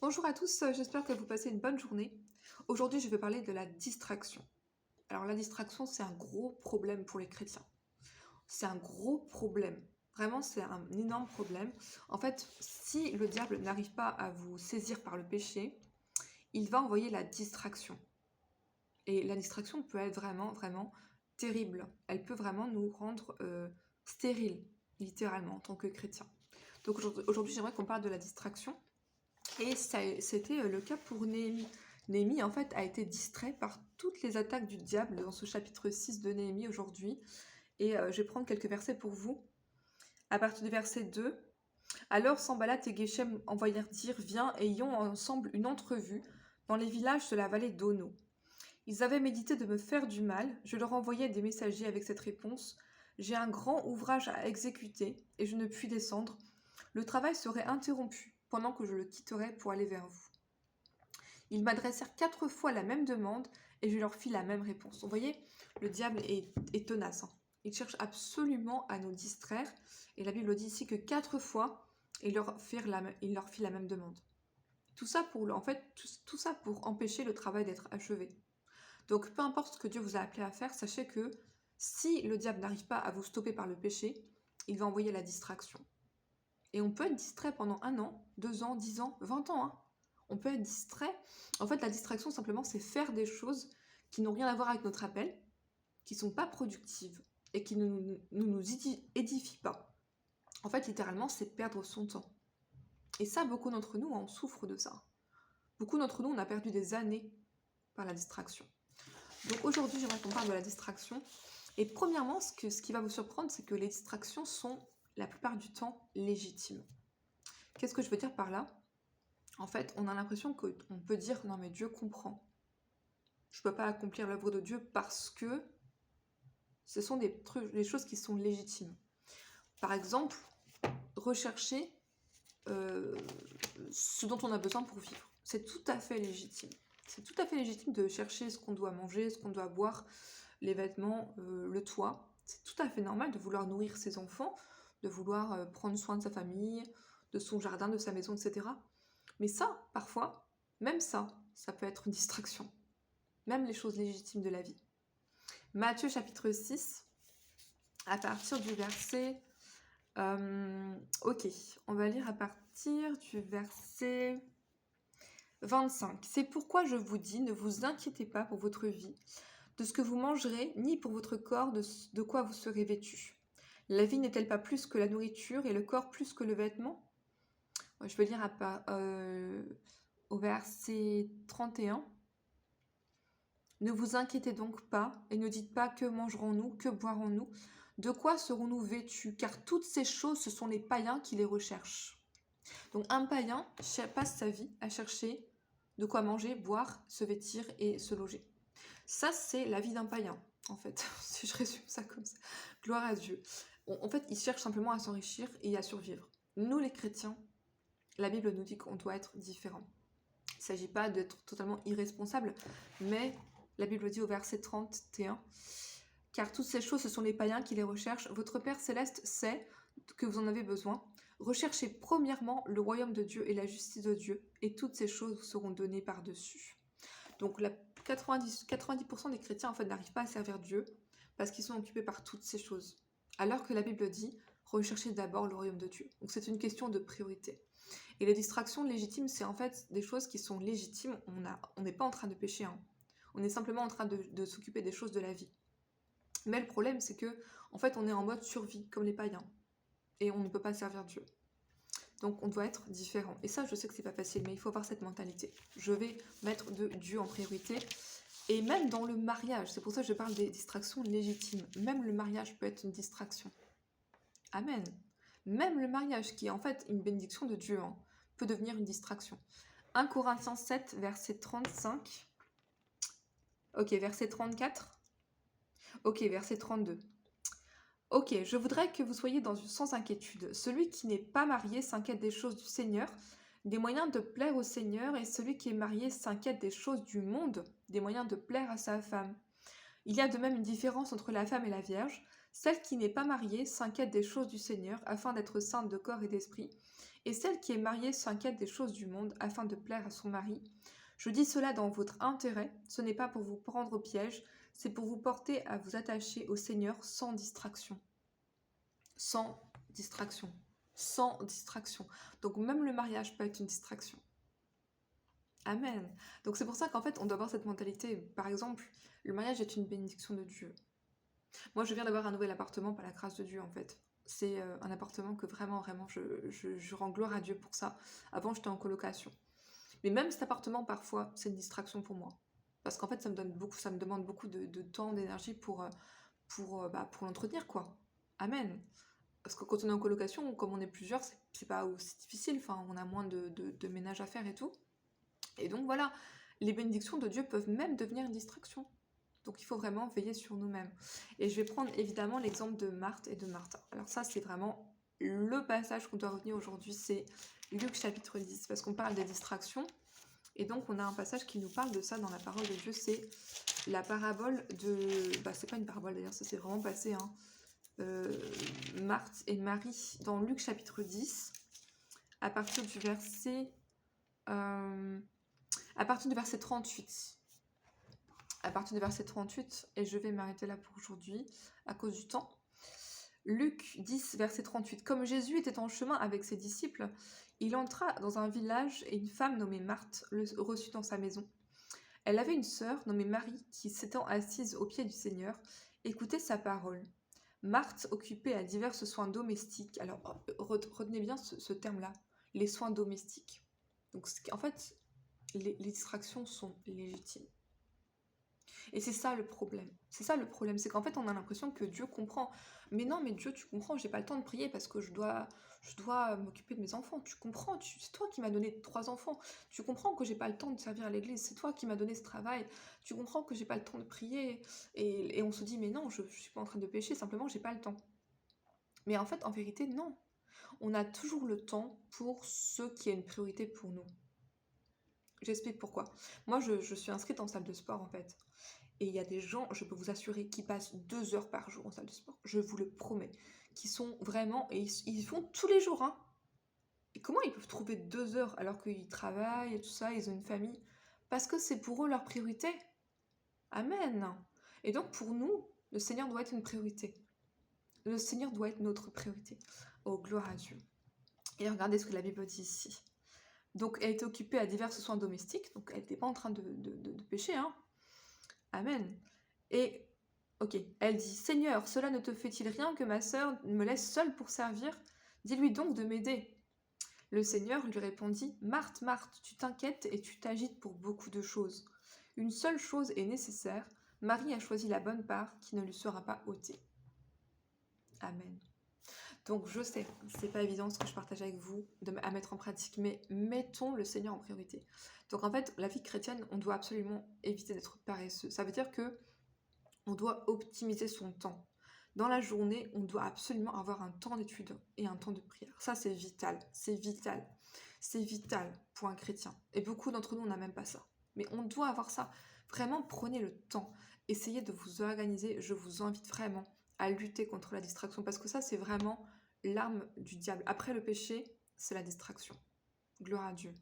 Bonjour à tous, j'espère que vous passez une bonne journée. Aujourd'hui, je vais parler de la distraction. Alors, la distraction, c'est un gros problème pour les chrétiens. C'est un gros problème. Vraiment, c'est un énorme problème. En fait, si le diable n'arrive pas à vous saisir par le péché, il va envoyer la distraction. Et la distraction peut être vraiment, vraiment terrible. Elle peut vraiment nous rendre stériles, littéralement, en tant que chrétiens. Donc aujourd'hui, j'aimerais qu'on parle de la distraction. Et c'était le cas pour Néhémie. Néhémie, en fait, a été distrait par toutes les attaques du diable dans ce chapitre 6 de Néhémie aujourd'hui. Et je vais prendre quelques versets pour vous. À partir du verset 2, alors Sanballat et Geshem envoyèrent dire, viens, ayons ensemble une entrevue dans les villages de la vallée d'Ono. Ils avaient médité de me faire du mal. Je leur envoyais des messagers avec cette réponse. J'ai un grand ouvrage à exécuter et je ne puis descendre. Le travail serait interrompu pendant que je le quitterais pour aller vers vous. Ils m'adressèrent 4 fois la même demande et je leur fis la même réponse. Vous voyez, le diable est tenace. Il cherche absolument à nous distraire. Et la Bible dit ici que 4 fois, il leur fit la même demande. Tout ça tout ça pour empêcher le travail d'être achevé. Donc peu importe ce que Dieu vous a appelé à faire, sachez que si le diable n'arrive pas à vous stopper par le péché, il va envoyer la distraction. Et on peut être distrait pendant 1 an, 2 ans, 10 ans, 20 ans. On peut être distrait. En fait, la distraction, simplement, c'est faire des choses qui n'ont rien à voir avec notre appel, qui ne sont pas productives et qui ne nous édifient pas. En fait, littéralement, c'est perdre son temps. Et ça, beaucoup d'entre nous, on souffre de ça. Beaucoup d'entre nous, on a perdu des années par la distraction. Donc aujourd'hui, j'aimerais qu'on parle de la distraction. Et premièrement, ce qui va vous surprendre, c'est que les distractions sont la plupart du temps légitimes. Qu'est-ce que je veux dire par là ? En fait, on a l'impression qu'on peut dire « Non mais Dieu comprend. Je ne peux pas accomplir l'œuvre de Dieu parce que ce sont des choses qui sont légitimes. » Par exemple, rechercher ce dont on a besoin pour vivre. C'est tout à fait légitime. C'est tout à fait légitime de chercher ce qu'on doit manger, ce qu'on doit boire, les vêtements, le toit. C'est tout à fait normal de vouloir nourrir ses enfants, de vouloir prendre soin de sa famille, de son jardin, de sa maison, etc. Mais ça, parfois, même ça peut être une distraction. Même les choses légitimes de la vie. Matthieu chapitre 6, à partir du verset... ok, on va lire à partir du verset 25. C'est pourquoi je vous dis, ne vous inquiétez pas pour votre vie, de ce que vous mangerez, ni pour votre corps, de quoi vous serez vêtu. La vie n'est-elle pas plus que la nourriture et le corps plus que le vêtement ? Je vais lire au verset 31. Ne vous inquiétez donc pas et ne dites pas que mangerons-nous, que boirons-nous, de quoi serons-nous vêtus, car toutes ces choses, ce sont les païens qui les recherchent. Donc un païen passe sa vie à chercher de quoi manger, boire, se vêtir et se loger. Ça, c'est la vie d'un païen, en fait, si je résume ça comme ça. Gloire à Dieu. En fait, il cherche simplement à s'enrichir et à survivre. Nous, les chrétiens, la Bible nous dit qu'on doit être différents. Il ne s'agit pas d'être totalement irresponsable, mais la Bible dit au verset 31, « Car toutes ces choses, ce sont les païens qui les recherchent. Votre Père Céleste sait que vous en avez besoin. Recherchez premièrement le royaume de Dieu et la justice de Dieu, et toutes ces choses vous seront données par-dessus. » Donc 90% des chrétiens en fait n'arrivent pas à servir Dieu parce qu'ils sont occupés par toutes ces choses. Alors que la Bible dit, recherchez d'abord le royaume de Dieu. Donc c'est une question de priorité. Et les distractions légitimes, c'est en fait des choses qui sont légitimes. On n'est pas en train de pécher. On est simplement en train de s'occuper des choses de la vie. Mais le problème, c'est que en fait, on est en mode survie, comme les païens. Et on ne peut pas servir Dieu. Donc on doit être différent. Et ça, je sais que c'est pas facile, mais il faut avoir cette mentalité. Je vais mettre Dieu en priorité. Et même dans le mariage, c'est pour ça que je parle des distractions légitimes. Même le mariage peut être une distraction. Amen. Même le mariage, qui est en fait une bénédiction de Dieu, peut devenir une distraction. 1 Corinthiens 7, verset 35. Ok, verset 34. Ok, verset 32. Ok, je voudrais que vous soyez sans inquiétude. Celui qui n'est pas marié s'inquiète des choses du Seigneur, des moyens de plaire au Seigneur, et celui qui est marié s'inquiète des choses du monde, des moyens de plaire à sa femme. Il y a de même une différence entre la femme et la vierge. Celle qui n'est pas mariée s'inquiète des choses du Seigneur, afin d'être sainte de corps et d'esprit. Et celle qui est mariée s'inquiète des choses du monde afin de plaire à son mari. Je dis cela dans votre intérêt, ce n'est pas pour vous prendre au piège, c'est pour vous porter à vous attacher au Seigneur sans distraction. Sans distraction. Sans distraction. Donc même le mariage peut être une distraction. Amen. Donc c'est pour ça qu'en fait, on doit avoir cette mentalité. Par exemple, le mariage est une bénédiction de Dieu. Moi, je viens d'avoir un nouvel appartement par la grâce de Dieu, en fait. C'est un appartement que vraiment, je rends gloire à Dieu pour ça. Avant, j'étais en colocation. Mais même cet appartement, parfois, c'est une distraction pour moi. Parce qu'en fait, ça me demande beaucoup de temps, d'énergie pour l'entretenir, quoi. Amen. Parce que quand on est en colocation, comme on est plusieurs, c'est pas aussi difficile. Enfin, on a moins de ménage à faire et tout. Et donc voilà, les bénédictions de Dieu peuvent même devenir une distraction. Donc il faut vraiment veiller sur nous-mêmes. Et je vais prendre évidemment l'exemple de Marthe et de Martha. Alors ça, c'est vraiment le passage qu'on doit retenir aujourd'hui, c'est Luc chapitre 10, parce qu'on parle des distractions. Et donc on a un passage qui nous parle de ça dans la parole de Dieu, c'est la parabole de... c'est pas une parabole d'ailleurs, ça s'est vraiment passé, hein. Marthe et Marie dans Luc chapitre 10, à partir du verset... à partir du verset 38. À partir du verset 38, et je vais m'arrêter là pour aujourd'hui, à cause du temps. Luc 10, verset 38. Comme Jésus était en chemin avec ses disciples, il entra dans un village et une femme nommée Marthe le reçut dans sa maison. Elle avait une sœur nommée Marie qui, s'étant assise aux pieds du Seigneur, écoutait sa parole. Marthe, occupée à divers soins domestiques, alors retenez bien ce terme-là, les soins domestiques. Donc en fait, les distractions sont légitimes. Et c'est ça le problème. C'est ça le problème, c'est qu'en fait on a l'impression que Dieu comprend. Mais non, mais Dieu, tu comprends, j'ai pas le temps de prier parce que je dois m'occuper de mes enfants. Tu comprends, c'est toi qui m'as donné 3 enfants. Tu comprends que j'ai pas le temps de servir à l'église. C'est toi qui m'as donné ce travail. Tu comprends que j'ai pas le temps de prier. Et on se dit, mais non, je suis pas en train de pécher, simplement j'ai pas le temps. Mais en fait, en vérité, non. On a toujours le temps pour ce qui est une priorité pour nous. J'explique pourquoi. Moi, je suis inscrite en salle de sport en fait. Et il y a des gens, je peux vous assurer, qui passent 2 heures par jour en salle de sport. Je vous le promets. Qui sont vraiment... Et ils font tous les jours, hein. Et comment ils peuvent trouver 2 heures alors qu'ils travaillent et tout ça, ils ont une famille? Parce que c'est pour eux leur priorité. Amen. Et donc pour nous, le Seigneur doit être une priorité. Le Seigneur doit être notre priorité. Oh, gloire à Dieu. Et regardez ce que la Bible dit ici. Donc elle était occupée à divers soins domestiques, donc elle n'était pas en train de pécher, hein. Amen. Et, ok, elle dit, Seigneur, cela ne te fait-il rien que ma sœur me laisse seule pour servir? Dis-lui donc de m'aider. Le Seigneur lui répondit, Marthe, Marthe, tu t'inquiètes et tu t'agites pour beaucoup de choses. Une seule chose est nécessaire, Marie a choisi la bonne part qui ne lui sera pas ôtée. Amen. Donc je sais, c'est pas évident ce que je partage avec vous à mettre en pratique, mais mettons le Seigneur en priorité. Donc en fait, la vie chrétienne, on doit absolument éviter d'être paresseux. Ça veut dire que on doit optimiser son temps. Dans la journée, on doit absolument avoir un temps d'étude et un temps de prière. Ça, c'est vital, c'est vital. C'est vital pour un chrétien. Et beaucoup d'entre nous, on n'a même pas ça. Mais on doit avoir ça. Vraiment, prenez le temps. Essayez de vous organiser. Je vous invite vraiment à lutter contre la distraction. Parce que ça, c'est vraiment l'arme du diable. Après le péché, c'est la distraction. Gloire à Dieu.